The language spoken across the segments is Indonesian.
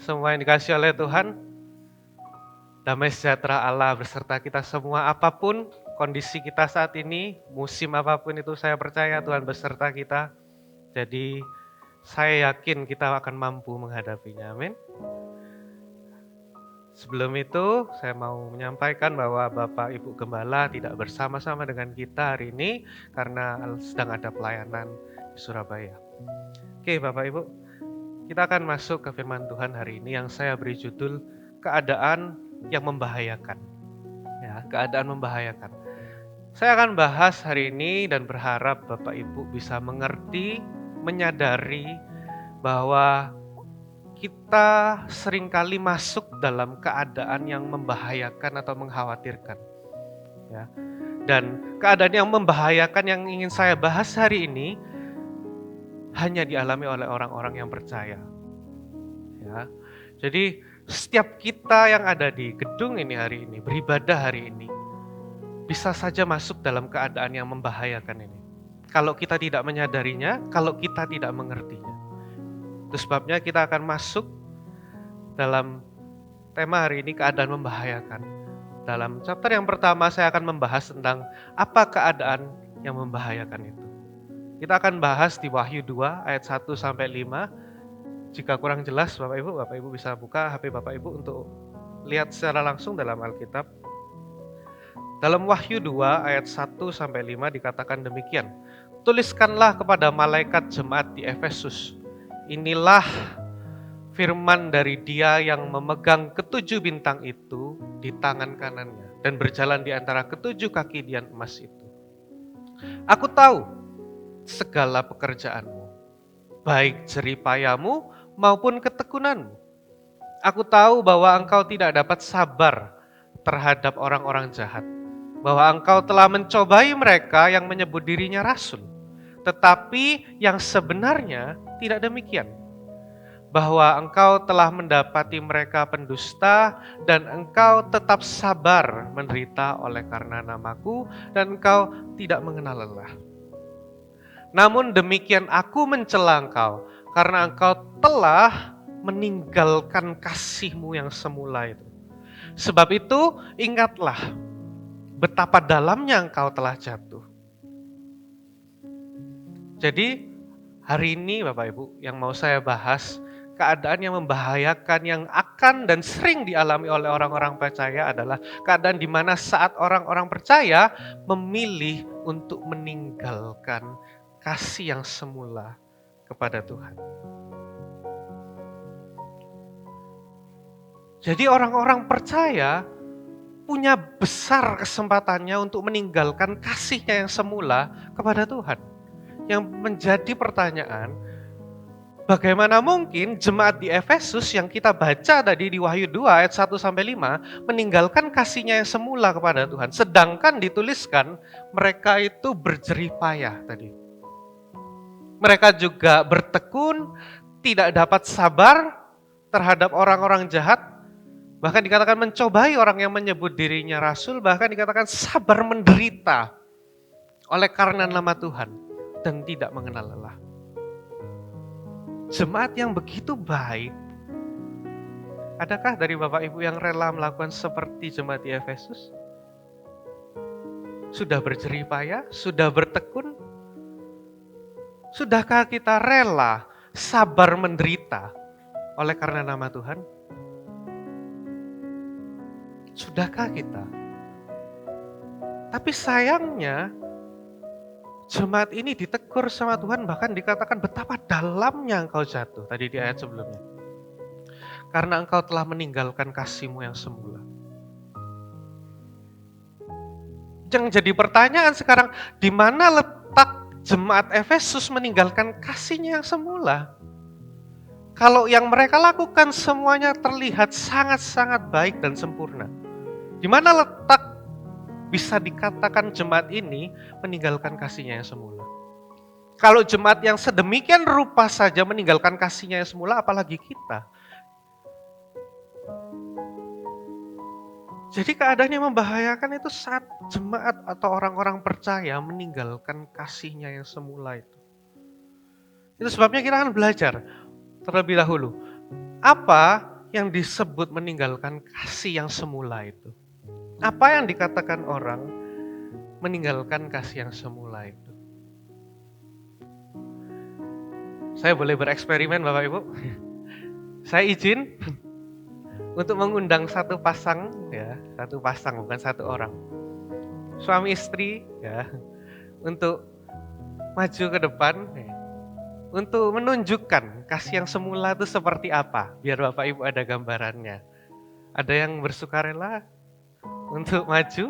semua yang dikasihi oleh Tuhan, damai sejahtera Allah beserta kita semua, apapun kondisi kita saat ini, musim apapun itu saya percaya Tuhan beserta kita. Jadi saya yakin kita akan mampu menghadapinya, amin. Sebelum itu saya mau menyampaikan bahwa Bapak Ibu Gembala tidak bersama-sama dengan kita hari ini karena sedang ada pelayanan di Surabaya. Oke Bapak Ibu, kita akan masuk ke firman Tuhan hari ini yang saya beri judul keadaan yang membahayakan. Ya, keadaan membahayakan. Saya akan bahas hari ini dan berharap Bapak Ibu bisa mengerti, menyadari bahwa kita seringkali masuk dalam keadaan yang membahayakan atau mengkhawatirkan. Ya. Dan keadaan yang membahayakan yang ingin saya bahas hari ini hanya dialami oleh orang-orang yang percaya. Ya. Jadi setiap kita yang ada di gedung ini hari ini, beribadah hari ini, bisa saja masuk dalam keadaan yang membahayakan ini. Kalau kita tidak menyadarinya, kalau kita tidak mengertinya. Itu sebabnya kita akan masuk dalam tema hari ini, keadaan membahayakan. Dalam chapter yang pertama saya akan membahas tentang apa keadaan yang membahayakan itu. Kita akan bahas di Wahyu 2 ayat 1 sampai 5. Jika kurang jelas Bapak Ibu bisa buka HP Bapak Ibu untuk lihat secara langsung dalam Alkitab. Dalam Wahyu 2 ayat 1 sampai 5 dikatakan demikian. Tuliskanlah kepada malaikat jemaat di Efesus. Inilah firman dari Dia yang memegang ketujuh bintang itu di tangan kanannya dan berjalan di antara ketujuh kaki dian emas itu. Aku tahu segala pekerjaanmu, baik jeripayamu maupun ketekunanmu. Aku tahu bahwa engkau tidak dapat sabar terhadap orang-orang jahat, bahwa engkau telah mencobai mereka yang menyebut dirinya rasul, tetapi yang sebenarnya tidak demikian. Bahwa engkau telah mendapati mereka pendusta dan engkau tetap sabar menderita oleh karena namaku dan engkau tidak mengenal lelah. Namun demikian aku mencela engkau karena engkau telah meninggalkan kasihmu yang semula itu. Sebab itu ingatlah betapa dalamnya engkau telah jatuh. Jadi hari ini Bapak Ibu yang mau saya bahas, keadaan yang membahayakan yang akan dan sering dialami oleh orang-orang percaya adalah keadaan di mana saat orang-orang percaya memilih untuk meninggalkan kasih yang semula kepada Tuhan. Jadi orang-orang percaya punya besar kesempatannya untuk meninggalkan kasihnya yang semula kepada Tuhan. Yang menjadi pertanyaan, bagaimana mungkin jemaat di Efesus yang kita baca tadi di Wahyu 2 ayat 1 sampai 5 meninggalkan kasihnya yang semula kepada Tuhan, sedangkan dituliskan mereka itu berjerih payah tadi. Mereka juga bertekun, tidak dapat sabar terhadap orang-orang jahat, bahkan dikatakan mencobai orang yang menyebut dirinya rasul, bahkan dikatakan sabar menderita oleh karena nama Tuhan dan tidak mengenal lelah. Jemaat yang begitu baik, adakah dari Bapak Ibu yang rela melakukan seperti jemaat di Efesus? Sudah berjerih payah? Sudah bertekun? Sudahkah kita rela sabar menderita oleh karena nama Tuhan? Sudahkah kita? Tapi sayangnya jemaat ini ditegur sama Tuhan, bahkan dikatakan betapa dalamnya engkau jatuh tadi di ayat sebelumnya. Karena engkau telah meninggalkan kasihmu yang semula. Yang jadi pertanyaan sekarang, di mana letak jemaat Efesus meninggalkan kasihnya yang semula? Kalau yang mereka lakukan semuanya terlihat sangat-sangat baik dan sempurna. Di mana letak bisa dikatakan jemaat ini meninggalkan kasihnya yang semula? Kalau jemaat yang sedemikian rupa saja meninggalkan kasihnya yang semula, apalagi kita? Jadi keadaan yang membahayakan itu saat jemaat atau orang-orang percaya meninggalkan kasihnya yang semula itu. Itu sebabnya kita akan belajar terlebih dahulu. Apa yang disebut meninggalkan kasih yang semula itu? Apa yang dikatakan orang meninggalkan kasih yang semula itu? Saya boleh bereksperimen Bapak Ibu? Saya izin untuk mengundang satu pasang, ya, satu pasang bukan satu orang, suami istri, ya, untuk maju ke depan, ya, untuk menunjukkan kasih yang semula itu seperti apa, biar Bapak Ibu ada gambarannya. Ada yang bersukarela untuk maju,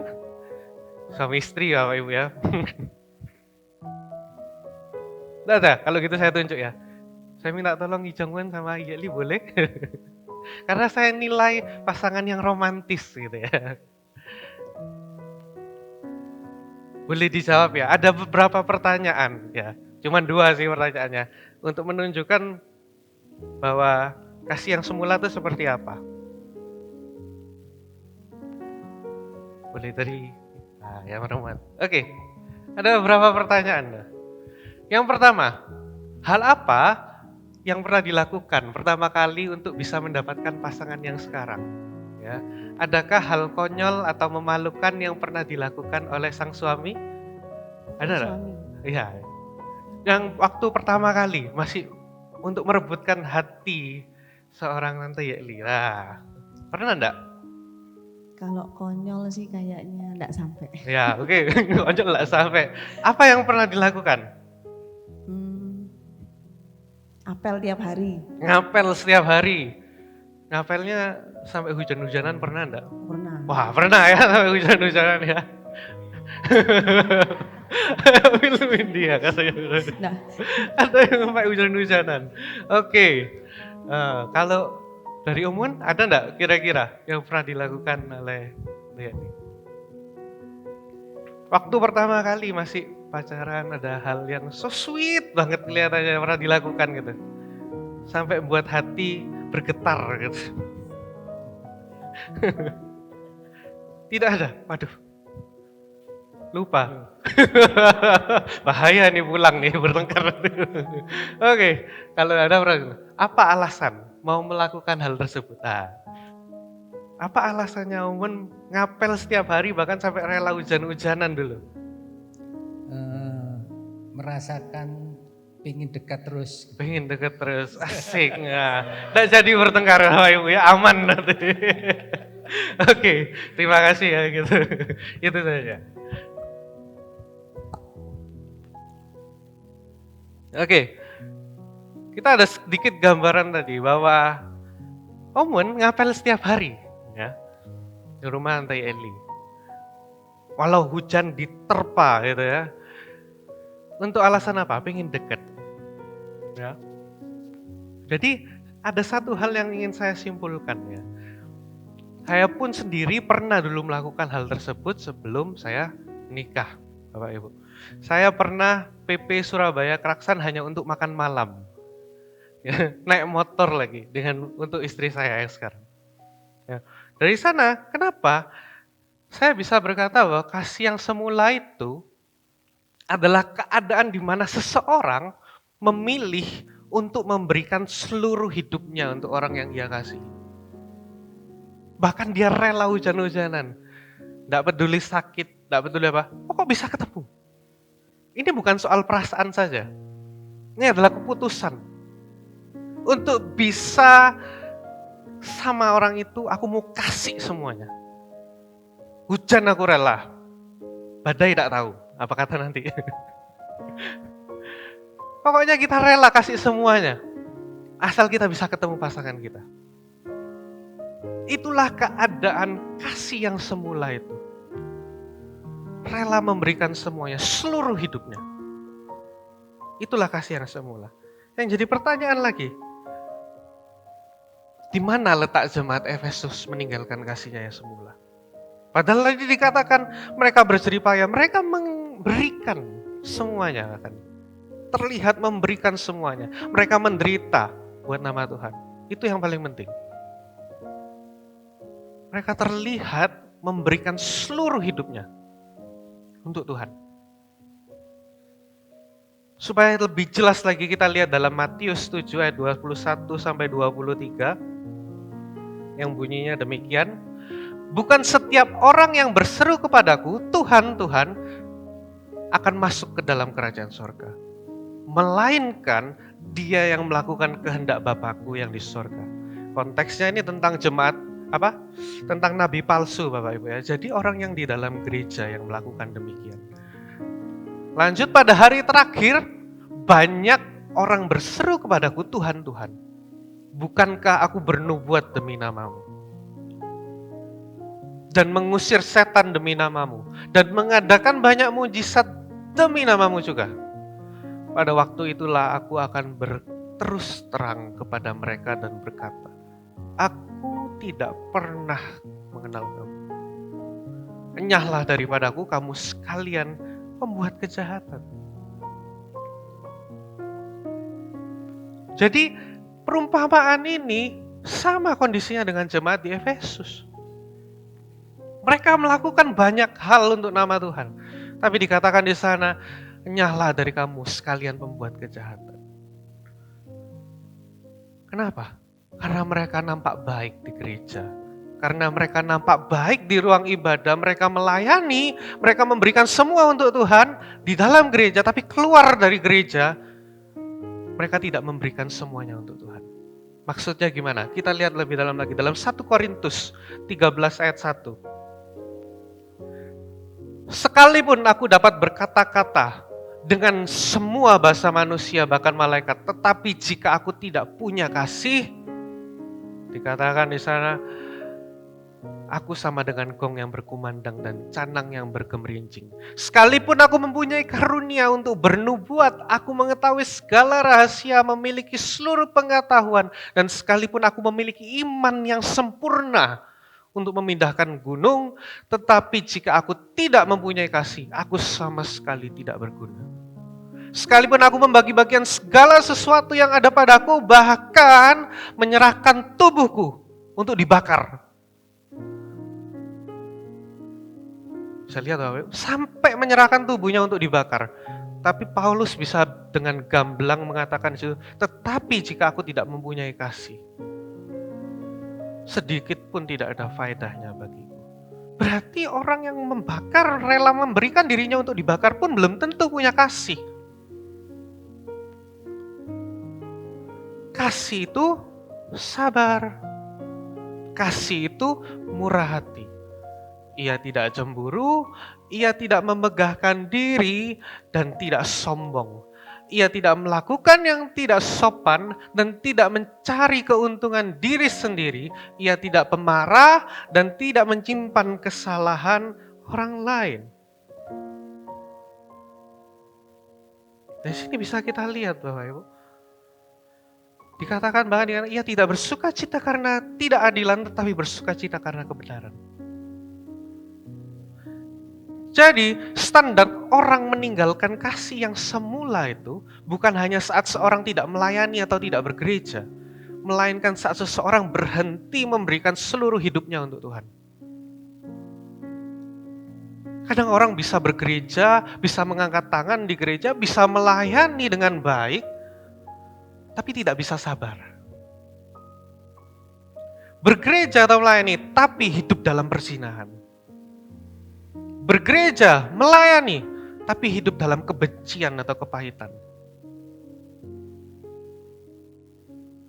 suami istri Bapak Ibu ya. Nggak ada, kalau gitu saya tunjuk ya. Saya minta tolong Ijongwen sama Yeli boleh? Karena saya nilai pasangan yang romantis gitu ya. Boleh dijawab ya. Ada beberapa pertanyaan ya. Cuman 2 sih pertanyaannya. Untuk menunjukkan bahwa kasih yang semula itu seperti apa. Boleh dari yang perempuan. Oke. Ada beberapa pertanyaan. Yang pertama, hal apa yang pernah dilakukan pertama kali untuk bisa mendapatkan pasangan yang sekarang? Ya. Adakah hal konyol atau memalukan yang pernah dilakukan oleh sang suami? Ada nggak? Iya. Yang waktu pertama kali masih untuk merebutkan hati seorang Tante Yeli. Nah, pernah enggak? Kalau konyol sih kayaknya enggak sampai. Ya, oke. Konyol enggak sampai. Apa yang pernah dilakukan? Apel tiap hari. Ngapel setiap hari. Ngapelnya sampai hujan-hujanan pernah enggak? Pernah. Wah, pernah ya sampai hujan-hujanan ya. Film India katanya. Nah. Ada yang sampai hujan-hujanan. Oke. Kalau dari Umun ada enggak kira-kira yang pernah dilakukan oleh Liani? Waktu pertama kali masih pacaran ada hal yang so sweet banget kelihatannya pernah dilakukan gitu. Sampai buat hati bergetar gitu. Tidak ada? Waduh. Lupa. Bahaya nih pulang nih bertengkar. Oke, kalau ada apa alasan mau melakukan hal tersebut? Nah, apa alasannya Umun ngapel setiap hari bahkan sampai rela hujan-hujanan dulu? Merasakan pengen dekat terus. Pengen dekat terus, asik. Nggak jadi bertengkar Bapak Ibu ya, aman nanti. Oke, terima kasih ya gitu. Itu saja. Oke, kita ada sedikit gambaran tadi bahwa Omun ngapel setiap hari ya di rumah Tante Eli. Walau hujan diterpa gitu ya. Untuk alasan apa? Pengen deket. Ya. Jadi ada satu hal yang ingin saya simpulkan ya. Saya pun sendiri pernah dulu melakukan hal tersebut sebelum saya nikah, Bapak Ibu. Saya pernah PP Surabaya Kraksan hanya untuk makan malam. Ya, naik motor lagi untuk istri saya yang sekarang. Ya. Dari sana, kenapa? Saya bisa berkata bahwa kasih yang semula itu adalah keadaan di mana seseorang memilih untuk memberikan seluruh hidupnya untuk orang yang ia kasih. Bahkan dia rela hujan-hujanan. Tidak peduli sakit, tidak peduli apa. Kok bisa ketemu? Ini bukan soal perasaan saja. Ini adalah keputusan. Untuk bisa sama orang itu, aku mau kasih semuanya. Hujan aku rela. Badai tidak tahu. Apa kata nanti? Pokoknya kita rela kasih semuanya. Asal kita bisa ketemu pasangan kita. Itulah keadaan kasih yang semula itu. Rela memberikan semuanya, seluruh hidupnya. Itulah kasih yang semula. Yang jadi pertanyaan lagi. Di mana letak jemaat Efesus meninggalkan kasihnya yang semula? Padahal tadi dikatakan mereka berjeripaya, mereka memberikan semuanya kan. Terlihat memberikan semuanya. Mereka menderita buat nama Tuhan. Itu yang paling penting. Mereka terlihat memberikan seluruh hidupnya untuk Tuhan. Supaya lebih jelas lagi kita lihat dalam Matius 7 ayat 21 sampai 23. yang bunyinya demikian, bukan setiap orang yang berseru kepadaku, Tuhan, Tuhan, akan masuk ke dalam kerajaan sorga. Melainkan dia yang melakukan kehendak Bapakku yang di sorga. Konteksnya ini tentang jemaat, tentang nabi palsu Bapak Ibu ya. Jadi orang yang di dalam gereja yang melakukan demikian. Lanjut pada hari terakhir, banyak orang berseru kepadaku, Tuhan, Tuhan, bukankah aku bernubuat demi namamu? Dan mengusir setan demi namamu, dan mengadakan banyak mujizat demi namamu juga. Pada waktu itulah aku akan berterus terang kepada mereka dan berkata, aku tidak pernah mengenal kamu. Enyahlah daripadaku kamu sekalian pembuat kejahatan. Jadi perumpamaan ini sama kondisinya dengan jemaat di Efesus. Mereka melakukan banyak hal untuk nama Tuhan. Tapi dikatakan di sana, enyahlah dari kamu sekalian pembuat kejahatan. Kenapa? Karena mereka nampak baik di gereja. Karena mereka nampak baik di ruang ibadah, mereka melayani, mereka memberikan semua untuk Tuhan di dalam gereja, tapi keluar dari gereja, mereka tidak memberikan semuanya untuk Tuhan. Maksudnya gimana? Kita lihat lebih dalam lagi. Dalam 1 Korintus 13 ayat 1. Sekalipun aku dapat berkata-kata dengan semua bahasa manusia, bahkan malaikat, tetapi jika aku tidak punya kasih, dikatakan di sana, aku sama dengan gong yang berkumandang dan canang yang bergemerincing. Sekalipun aku mempunyai karunia untuk bernubuat, aku mengetahui segala rahasia, memiliki seluruh pengetahuan, dan sekalipun aku memiliki iman yang sempurna untuk memindahkan gunung, tetapi jika aku tidak mempunyai kasih, aku sama sekali tidak berguna. Sekalipun aku membagi-bagikan segala sesuatu yang ada padaku, bahkan menyerahkan tubuhku untuk dibakar. Bisa lihat Bapak, sampai menyerahkan tubuhnya untuk dibakar. Tapi Paulus bisa dengan gamblang mengatakan itu, tetapi jika aku tidak mempunyai kasih, sedikit pun tidak ada faedahnya bagiku. Berarti orang yang membakar, rela memberikan dirinya untuk dibakar pun belum tentu punya kasih. Kasih itu sabar. Kasih itu murah hati. Ia tidak cemburu, ia tidak memegahkan diri, dan tidak sombong. Ia tidak melakukan yang tidak sopan dan tidak mencari keuntungan diri sendiri. Ia tidak pemarah dan tidak menyimpan kesalahan orang lain. Dari sini bisa kita lihat Bapak Ibu. Dikatakan bahkan ia tidak bersuka cita karena tidak adilan, tetapi bersuka cita karena kebenaran. Jadi standar orang meninggalkan kasih yang semula itu bukan hanya saat seorang tidak melayani atau tidak bergereja, melainkan saat seseorang berhenti memberikan seluruh hidupnya untuk Tuhan. Kadang orang bisa bergereja, bisa mengangkat tangan di gereja, bisa melayani dengan baik, tapi tidak bisa sabar. Bergereja atau melayani, tapi hidup dalam perzinahan. Bergereja, melayani, tapi hidup dalam kebencian atau kepahitan.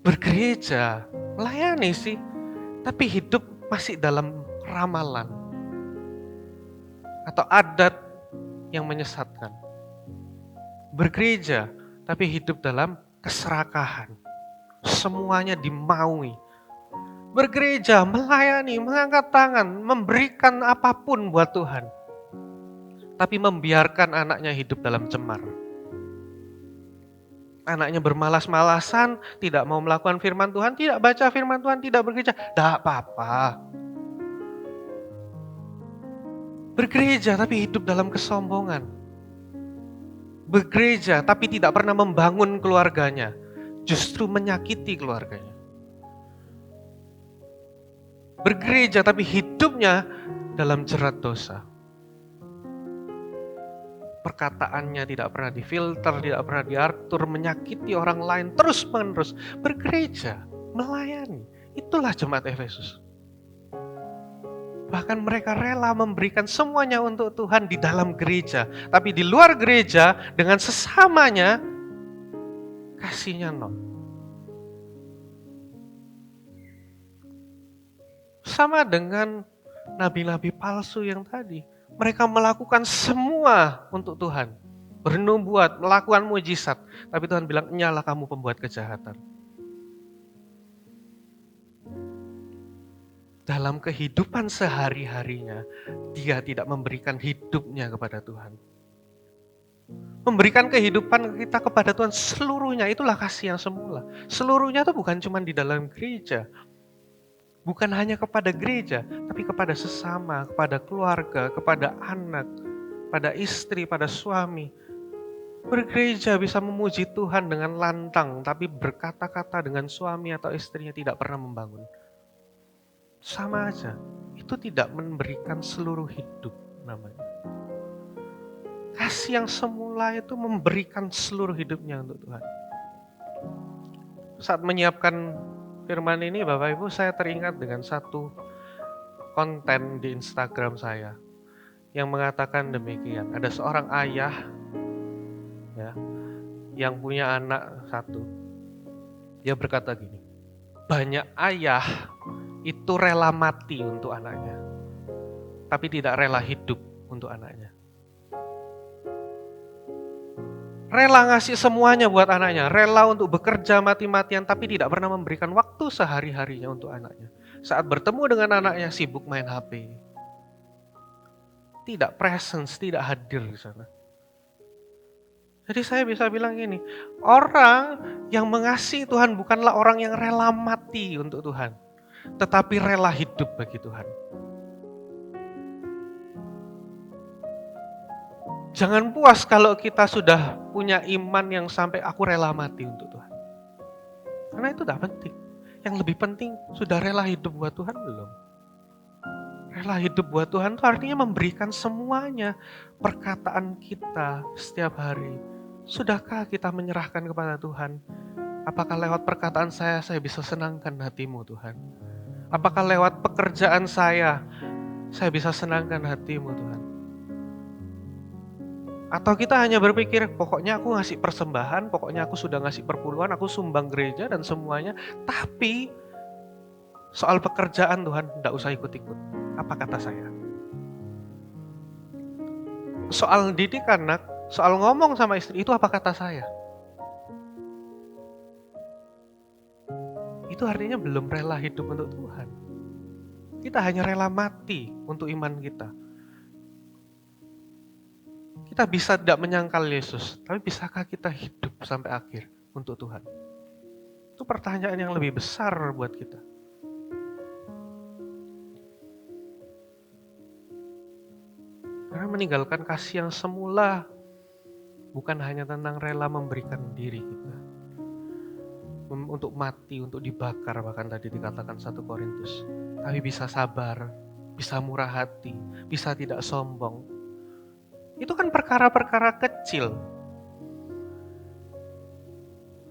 Bergereja, melayani sih, tapi hidup masih dalam ramalan atau adat yang menyesatkan. Bergereja, tapi hidup dalam keserakahan. Semuanya dimaui. Bergereja, melayani, mengangkat tangan, memberikan apapun buat Tuhan. Tapi membiarkan anaknya hidup dalam cemar. Anaknya bermalas-malasan, tidak mau melakukan firman Tuhan, tidak baca firman Tuhan, tidak bergereja, tidak apa-apa. Bergereja tapi hidup dalam kesombongan. Bergereja tapi tidak pernah membangun keluarganya, justru menyakiti keluarganya. Bergereja tapi hidupnya dalam jerat dosa. Perkataannya tidak pernah difilter, tidak pernah diatur, menyakiti orang lain terus-menerus. Bergereja, melayani, Itulah jemaat Efesus. Bahkan mereka rela memberikan semuanya untuk Tuhan di dalam gereja. Tapi di luar gereja dengan sesamanya kasihnya nol. Sama dengan nabi-nabi palsu yang tadi. Mereka melakukan semua untuk Tuhan. Bernubuat, melakukan mujizat. Tapi Tuhan bilang, nyalah kamu pembuat kejahatan. Dalam kehidupan sehari-harinya, dia tidak memberikan hidupnya kepada Tuhan. Memberikan kehidupan kita kepada Tuhan seluruhnya, itulah kasih yang semula. Seluruhnya itu bukan cuma di dalam gereja. Bukan hanya kepada gereja, tapi kepada sesama, kepada keluarga, kepada anak, pada istri, pada suami. Bergereja bisa memuji Tuhan dengan lantang, tapi berkata-kata dengan suami atau istrinya tidak pernah membangun. Sama aja, itu tidak memberikan seluruh hidup namanya. Kasih yang semula itu memberikan seluruh hidupnya untuk Tuhan. Saat menyiapkan firman ini Bapak Ibu, saya teringat dengan satu konten di Instagram saya yang mengatakan demikian. Ada seorang ayah ya, yang punya anak satu. Dia berkata gini, banyak ayah itu rela mati untuk anaknya, tapi tidak rela hidup untuk anaknya. Rela ngasih semuanya buat anaknya, rela untuk bekerja mati-matian, tapi tidak pernah memberikan waktu sehari-harinya untuk anaknya. Saat bertemu dengan anaknya, sibuk main HP. Tidak presence, tidak hadir di sana. Jadi saya bisa bilang gini, orang yang mengasihi Tuhan bukanlah orang yang rela mati untuk Tuhan, tetapi rela hidup bagi Tuhan. Jangan puas kalau kita sudah punya iman yang sampai aku rela mati untuk Tuhan. Karena itu tidak penting. Yang lebih penting, sudah rela hidup buat Tuhan belum? Rela hidup buat Tuhan itu artinya memberikan semuanya. Perkataan kita setiap hari. Sudahkah kita menyerahkan kepada Tuhan? Apakah lewat perkataan saya bisa senangkan hatimu Tuhan? Apakah lewat pekerjaan saya bisa senangkan hatimu Tuhan? Atau kita hanya berpikir, pokoknya aku ngasih persembahan, pokoknya aku sudah ngasih perpuluhan, aku sumbang gereja dan semuanya. Tapi soal pekerjaan Tuhan, tidak usah ikut-ikut. Apa kata saya? Soal didik anak, soal ngomong sama istri, itu apa kata saya? Itu artinya belum rela hidup untuk Tuhan. Kita hanya rela mati untuk iman kita. Kita bisa tidak menyangkal Yesus, tapi bisakah kita hidup sampai akhir untuk Tuhan? Itu pertanyaan yang lebih besar buat kita. Karena meninggalkan kasih yang semula bukan hanya tentang rela memberikan diri kita. Untuk mati, untuk dibakar, bahkan tadi dikatakan 1 Korintus. Tapi bisa sabar, bisa murah hati, bisa tidak sombong. Itu kan perkara-perkara kecil.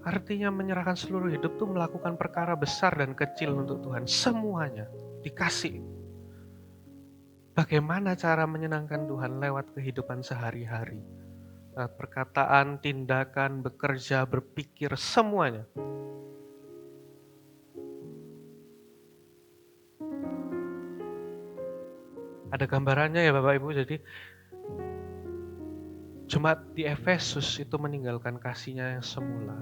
Artinya menyerahkan seluruh hidup itu melakukan perkara besar dan kecil untuk Tuhan. Semuanya dikasih. Bagaimana cara menyenangkan Tuhan lewat kehidupan sehari-hari. Lewat perkataan, tindakan, bekerja, berpikir, semuanya. Ada gambarannya ya Bapak Ibu, jadi jemaat di Efesus itu meninggalkan kasihnya yang semula.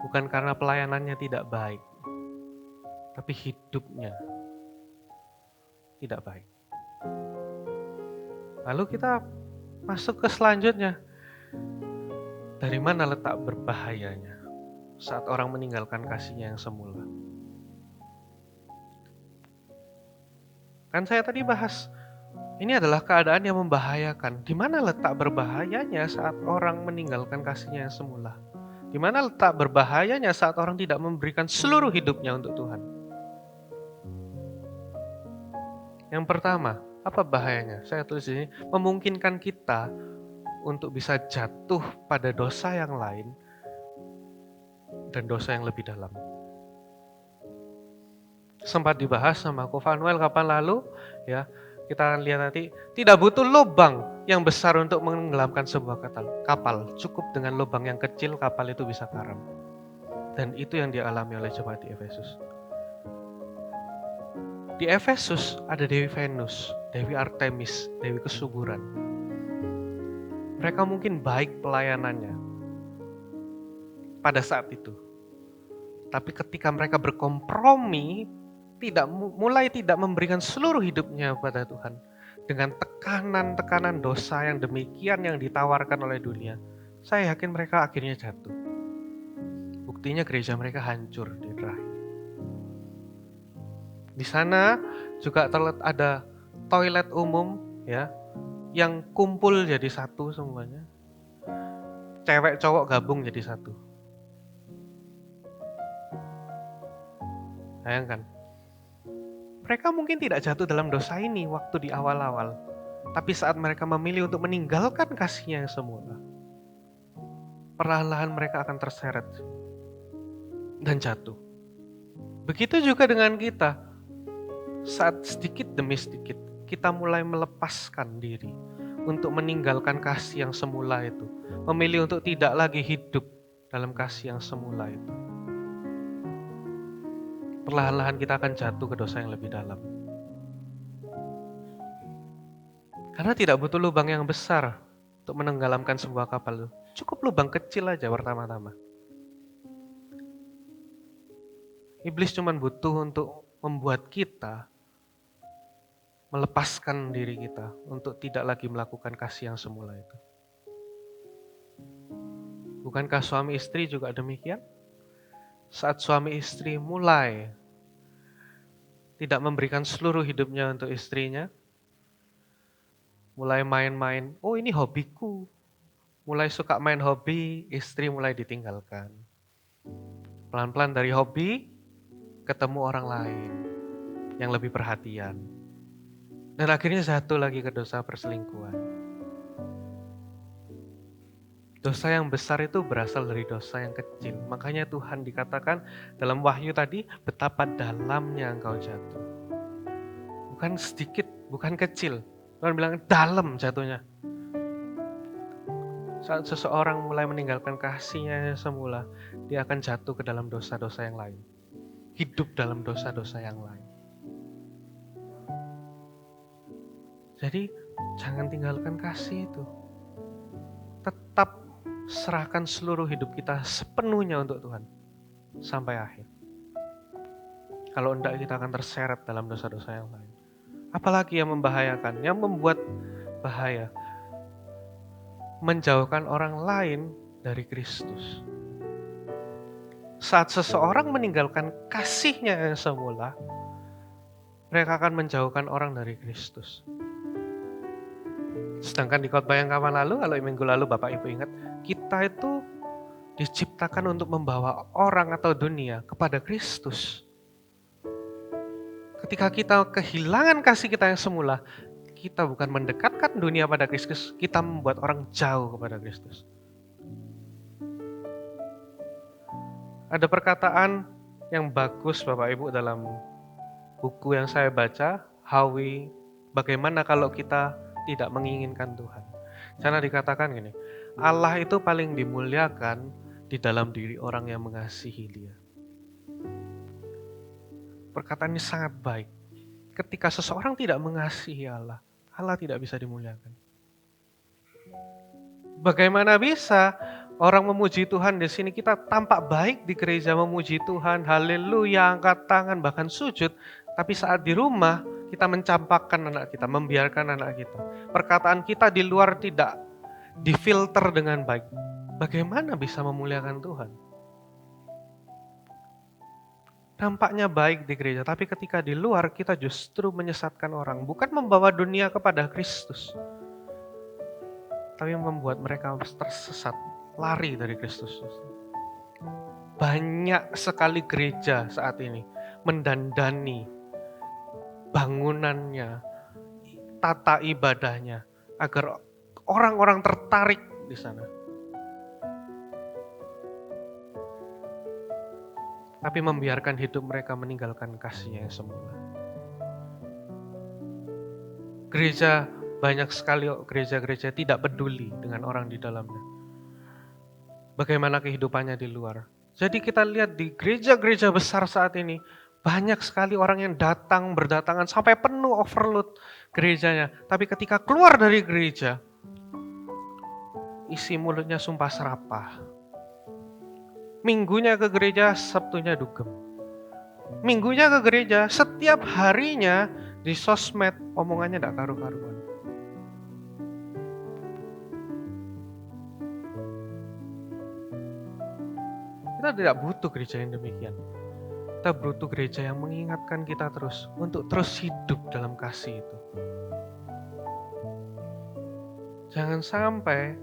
Bukan karena pelayanannya tidak baik, tapi hidupnya tidak baik. Lalu kita masuk ke selanjutnya. Dari mana letak berbahayanya saat orang meninggalkan kasihnya yang semula? Kan saya tadi bahas, ini adalah keadaan yang membahayakan. Di mana letak berbahayanya saat orang meninggalkan kasihnya yang semula? Di mana letak berbahayanya saat orang tidak memberikan seluruh hidupnya untuk Tuhan? Yang pertama, apa bahayanya? Saya tulis di sini, memungkinkan kita untuk bisa jatuh pada dosa yang lain dan dosa yang lebih dalam. sempat dibahas sama Ko Vanuel kapan lalu, ya. Kita akan lihat nanti, tidak butuh lubang yang besar untuk menenggelamkan sebuah kapal. Cukup dengan lubang yang kecil, kapal itu bisa karam. Dan itu yang dialami oleh jemaat di Efesus. Di Efesus ada Dewi Venus, Dewi Artemis, Dewi kesuburan. Mereka mungkin baik pelayanannya pada saat itu. Tapi ketika mereka berkompromi, mulai tidak memberikan seluruh hidupnya kepada Tuhan. Dengan tekanan-tekanan dosa yang demikian yang ditawarkan oleh dunia. Saya yakin mereka akhirnya jatuh. Buktinya gereja mereka hancur di terakhir. Di sana juga ada toilet umum, ya, yang kumpul jadi satu semuanya. Cewek cowok gabung jadi satu. Bayangkan. Mereka mungkin tidak jatuh dalam dosa ini waktu di awal-awal. Tapi saat mereka memilih untuk meninggalkan kasihnya yang semula, perlahan-lahan mereka akan terseret dan jatuh. Begitu juga dengan kita. Saat sedikit demi sedikit kita mulai melepaskan diri untuk meninggalkan kasih yang semula itu, memilih untuk tidak lagi hidup dalam kasih yang semula itu, perlahan-lahan kita akan jatuh ke dosa yang lebih dalam. Karena tidak butuh lubang yang besar untuk menenggelamkan sebuah kapal. Cukup lubang kecil aja pertama-tama. Iblis cuma butuh untuk membuat kita melepaskan diri kita untuk tidak lagi melakukan kasih yang semula itu. Bukankah suami istri juga demikian? Saat suami istri mulai tidak memberikan seluruh hidupnya untuk istrinya, mulai main-main, oh ini hobiku, mulai suka main hobi, istri mulai ditinggalkan. Pelan-pelan dari hobi, ketemu orang lain yang lebih perhatian. Dan akhirnya jatuh lagi ke dosa perselingkuhan. Dosa yang besar itu berasal dari dosa yang kecil. Makanya Tuhan dikatakan dalam Wahyu tadi, betapa dalamnya engkau jatuh. Bukan sedikit, bukan kecil. Tuhan bilang dalam jatuhnya. Saat seseorang mulai meninggalkan kasihnya yang semula, dia akan jatuh ke dalam dosa-dosa yang lain. Hidup dalam dosa-dosa yang lain. Jadi jangan tinggalkan kasih itu. Tetap serahkan seluruh hidup kita sepenuhnya untuk Tuhan. Sampai akhir. Kalau enggak kita akan terseret dalam dosa-dosa yang lain. Apalagi yang membahayakan, yang membuat bahaya. Menjauhkan orang lain dari Kristus. Saat seseorang meninggalkan kasihnya yang semula, mereka akan menjauhkan orang dari Kristus. Sedangkan di khotbah yang kapan lalu, kalau minggu lalu Bapak Ibu ingat, kita itu diciptakan untuk membawa orang atau dunia kepada Kristus. Ketika kita kehilangan kasih kita yang semula, kita bukan mendekatkan dunia pada Kristus, kita membuat orang jauh kepada Kristus. Ada perkataan yang bagus Bapak Ibu dalam buku yang saya baca, Bagaimana kalau kita tidak menginginkan Tuhan. Karena dikatakan gini, Allah itu paling dimuliakan di dalam diri orang yang mengasihi Dia. Perkataan ini sangat baik. Ketika seseorang tidak mengasihi Allah, Allah tidak bisa dimuliakan. Bagaimana bisa orang memuji Tuhan di sini, kita tampak baik di gereja memuji Tuhan, haleluya, angkat tangan, bahkan sujud, tapi saat di rumah kita mencampakkan anak kita, membiarkan anak kita. Perkataan kita di luar tidak difilter dengan baik. Bagaimana bisa memuliakan Tuhan? Tampaknya baik di gereja, tapi ketika di luar kita justru menyesatkan orang. Bukan membawa dunia kepada Kristus, tapi membuat mereka tersesat, lari dari Kristus. Banyak sekali gereja saat ini mendandani bangunannya, tata ibadahnya, agar orang-orang tertarik di sana. tapi membiarkan hidup mereka meninggalkan kasih-Nya yang semula. Gereja, banyak sekali gereja-gereja tidak peduli dengan orang di dalamnya. Bagaimana kehidupannya di luar. Jadi kita lihat di gereja-gereja besar saat ini, banyak sekali orang yang berdatangan sampai penuh overload gerejanya. Tapi ketika keluar dari gereja, isi mulutnya sumpah serapah. Minggunya ke gereja, Sabtunya dugem. Minggunya ke gereja, setiap harinya di sosmed omongannya tidak karu-karuan. Kita tidak butuh gereja yang demikian. Kita butuh gereja yang mengingatkan kita terus untuk terus hidup dalam kasih itu. Jangan sampai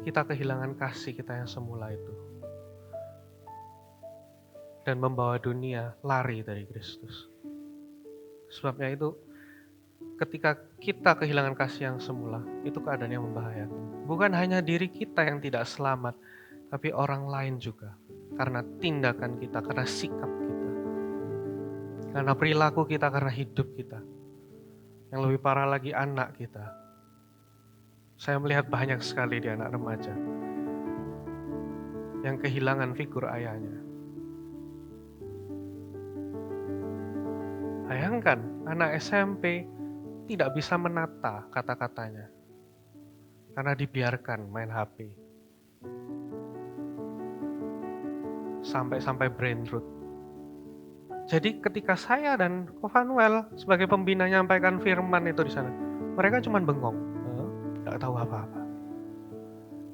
kita kehilangan kasih kita yang semula itu. Dan membawa dunia lari dari Kristus. Sebabnya itu, ketika kita kehilangan kasih yang semula, itu keadaan yang membahayakan. Bukan hanya diri kita yang tidak selamat, tapi orang lain juga. Karena tindakan kita, karena sikap kita. Karena perilaku kita, karena hidup kita. Yang lebih parah lagi anak kita. Saya melihat banyak sekali di anak remaja yang kehilangan figur ayahnya. Bayangkan, anak SMP tidak bisa menata kata-katanya karena dibiarkan main HP. Sampai brain rot. Jadi ketika saya dan Kovanuel sebagai pembina nyampaikan firman itu di sana, mereka cuma bengong, tidak tahu apa-apa,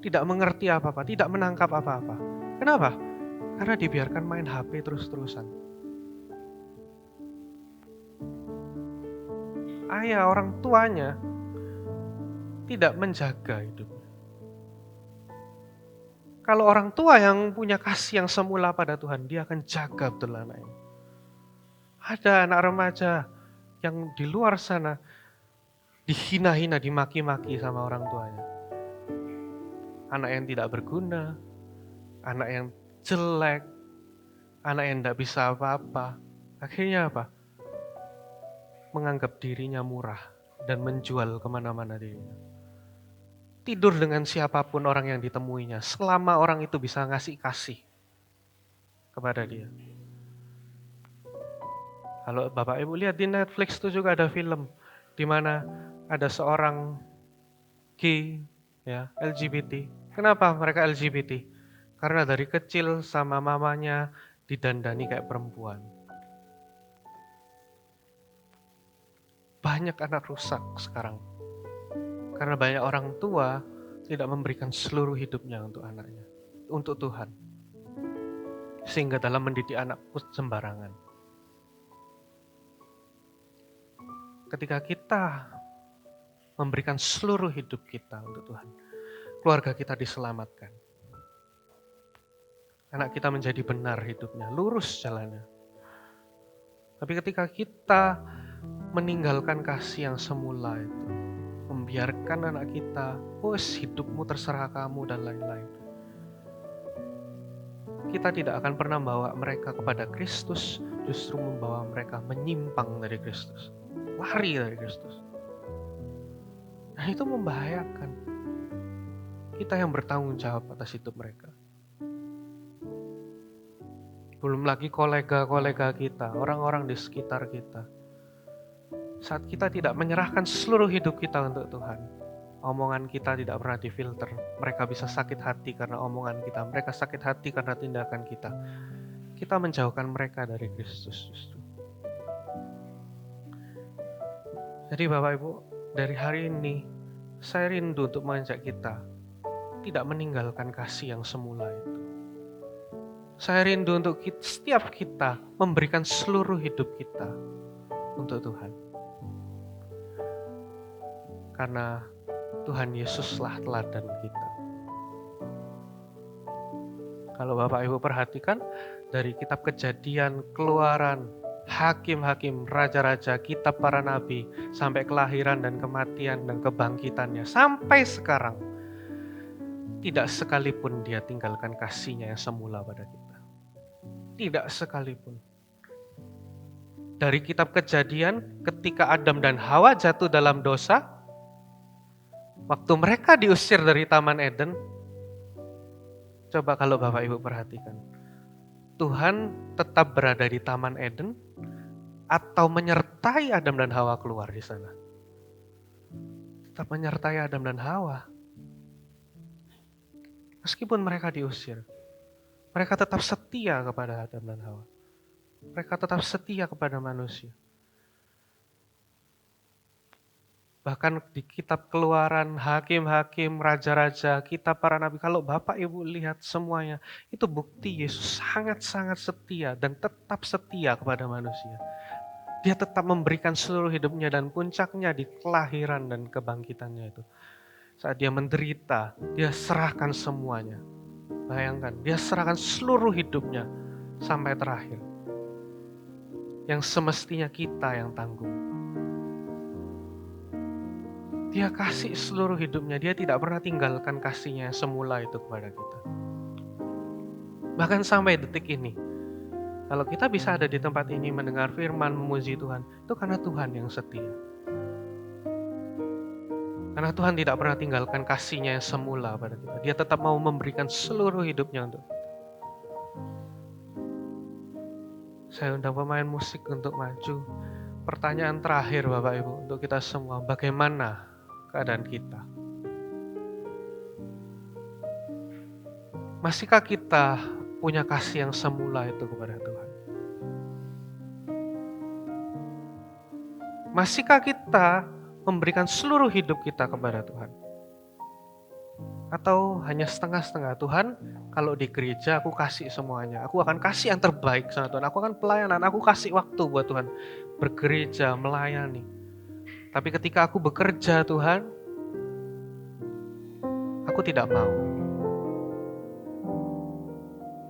tidak mengerti apa-apa, tidak menangkap apa-apa. Kenapa? Karena dibiarkan main HP terus-terusan. Ayah, orang tuanya tidak menjaga hidupnya. Kalau orang tua yang punya kasih yang semula pada Tuhan, dia akan jaga betul anaknya. Ada anak remaja yang di luar sana dihina-hina, dimaki-maki sama orang tuanya. Anak yang tidak berguna, anak yang jelek, anak yang tidak bisa apa-apa. Akhirnya apa? Menganggap dirinya murah dan menjual kemana-mana dirinya. Tidur dengan siapapun orang yang ditemuinya, selama orang itu bisa ngasih kasih kepada dia. Kalau Bapak Ibu lihat di Netflix itu juga ada film di mana ada seorang gay, ya, LGBT. Kenapa mereka LGBT? Karena dari kecil sama mamanya didandani kayak perempuan. Banyak anak rusak sekarang. Karena banyak orang tua tidak memberikan seluruh hidupnya untuk anaknya. Untuk Tuhan. Sehingga dalam mendidik anak pun sembarangan. Ketika kita memberikan seluruh hidup kita untuk Tuhan, keluarga kita diselamatkan. Anak kita menjadi benar hidupnya, lurus jalannya. Tapi ketika kita meninggalkan kasih yang semula itu, membiarkan anak kita, hidupmu terserah kamu dan lain-lain. Kita tidak akan pernah membawa mereka kepada Kristus, justru membawa mereka menyimpang dari Kristus. Lari dari Kristus. Nah itu membahayakan. Kita yang bertanggung jawab atas hidup mereka. Belum lagi kolega-kolega kita, orang-orang di sekitar kita. Saat kita tidak menyerahkan seluruh hidup kita untuk Tuhan, omongan kita tidak pernah difilter. Mereka bisa sakit hati karena omongan kita. Mereka sakit hati karena tindakan kita. Kita menjauhkan mereka dari Kristus justru. Jadi Bapak Ibu, dari hari ini, saya rindu untuk mengajak kita tidak meninggalkan kasih yang semula itu. Saya rindu untuk setiap kita memberikan seluruh hidup kita untuk Tuhan. Karena Tuhan Yesuslah teladan kita. Kalau Bapak Ibu perhatikan dari kitab Kejadian, Keluaran, Hakim-hakim, raja-raja, kitab para nabi, sampai kelahiran dan kematian dan kebangkitannya, sampai sekarang, tidak sekalipun dia tinggalkan kasih-Nya yang semula pada kita. Tidak sekalipun. Dari kitab Kejadian, ketika Adam dan Hawa jatuh dalam dosa, waktu mereka diusir dari Taman Eden, coba kalau Bapak Ibu perhatikan, Tuhan tetap berada di Taman Eden atau menyertai Adam dan Hawa keluar di sana? Tetap menyertai Adam dan Hawa. Meskipun mereka diusir, mereka tetap setia kepada Adam dan Hawa. Mereka tetap setia kepada manusia. Bahkan di kitab Keluaran, hakim-hakim, raja-raja, kitab para nabi, kalau Bapak Ibu lihat semuanya, itu bukti Yesus sangat-sangat setia dan tetap setia kepada manusia. Dia tetap memberikan seluruh hidupnya dan puncaknya di kelahiran dan kebangkitannya itu. Saat dia menderita, dia serahkan semuanya. Bayangkan, dia serahkan seluruh hidupnya sampai terakhir. Yang semestinya kita yang tanggung. Dia kasih seluruh hidupnya, dia tidak pernah tinggalkan kasihnya yang semula itu kepada kita. Bahkan sampai detik ini, kalau kita bisa ada di tempat ini mendengar firman, memuji Tuhan, itu karena Tuhan yang setia. Karena Tuhan tidak pernah tinggalkan kasihnya yang semula pada kita. Dia tetap mau memberikan seluruh hidupnya untuk kita. Saya undang pemain musik untuk maju. Pertanyaan terakhir Bapak Ibu untuk kita semua, bagaimana keadaan kita? Masihkah kita punya kasih yang semula itu kepada Tuhan? Masihkah kita memberikan seluruh hidup kita kepada Tuhan? Atau hanya setengah-setengah? Tuhan, kalau di gereja aku kasih semuanya. Aku akan kasih yang terbaik sama Tuhan. Aku akan pelayanan, aku kasih waktu buat Tuhan. Bergereja, melayani. Tapi ketika aku bekerja Tuhan, aku tidak mau.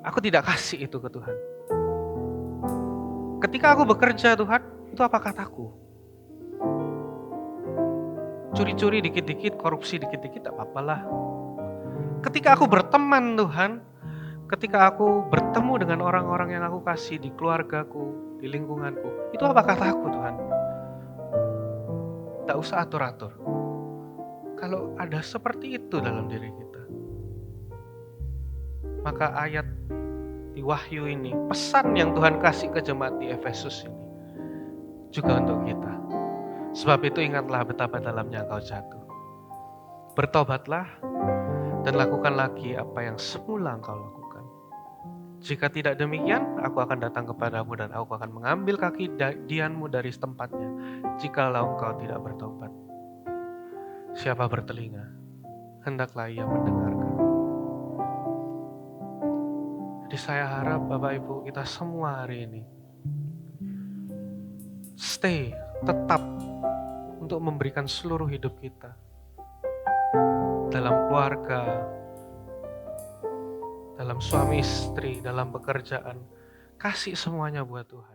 Aku tidak kasih itu ke Tuhan. Ketika aku bekerja Tuhan, itu apa kataku? Curi-curi dikit-dikit, korupsi dikit-dikit, tak apa-apalah. Ketika aku berteman Tuhan, ketika aku bertemu dengan orang-orang yang aku kasih di keluargaku, di lingkunganku, itu apa kataku Tuhan? Tak usah atur-atur. Kalau ada seperti itu dalam diri kita, maka ayat di Wahyu ini, pesan yang Tuhan kasih ke jemaat di Efesus ini, juga untuk kita. Sebab itu ingatlah betapa dalamnya engkau jatuh. Bertobatlah dan lakukan lagi apa yang semula engkau lakukan. Jika tidak demikian, aku akan datang kepadamu dan aku akan mengambil kaki dianmu dari tempatnya, jikalau engkau tidak bertobat. Siapa bertelinga, hendaklah ia mendengarkan. Jadi saya harap Bapak Ibu kita semua hari ini tetap untuk memberikan seluruh hidup kita dalam keluarga, dalam suami istri, dalam pekerjaan. Kasih semuanya buat Tuhan.